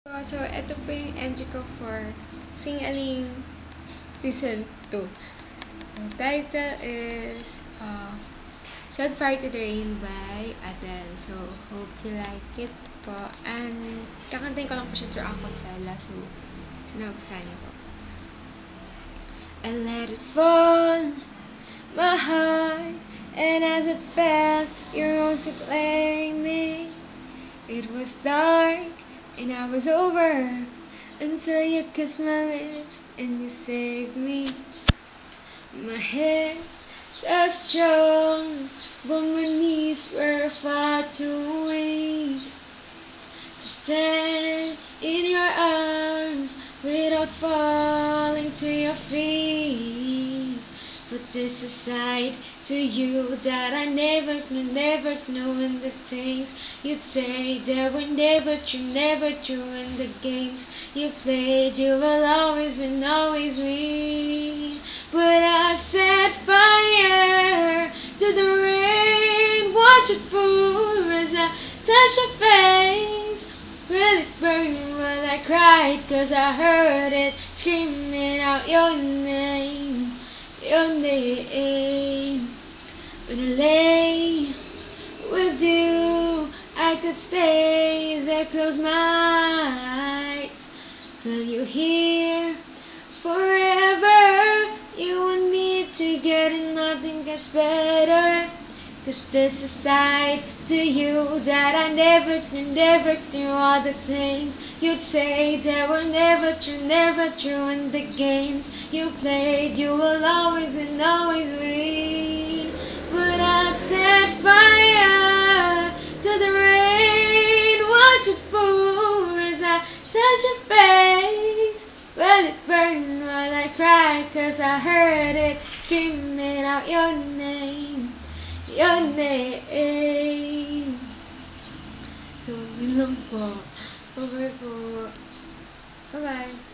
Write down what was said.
So, ito po yung entry ko for Sing-Aling Season 2. The title is Set Fire to the Rain by Adele. So, hope you like it po. And, kakantayin ko lang po siya through acapella. So, sinawagsan niyo po. I let it fall, my heart, and as it fell, your arms to claim me. It was dark, and I was over until you kissed my lips and you saved me. My head felt strong, but my knees were far too weak to stand in your arms without falling to your feet. But there's a side to you that I never knew, and the things you'd say that were never true, and the games you played, you will always win, But I set fire to the rain, watch it pour as I touch your face. Will it burn while I cried, 'cause I heard it screaming out your name. Your name. When I lay with you, I could stay there, close my eyes, till you here forever. You and me together, nothing gets better. 'Cause there's a side to you that I never knew, all the things you'd say that were never true, and the games you played, you will always win, But I set fire to the rain, watch it pour as I touch your face. Will it burn while I cry, 'cause I heard it screaming out your name. Your name. So, yun lang po. Bye-bye po. Bye-bye.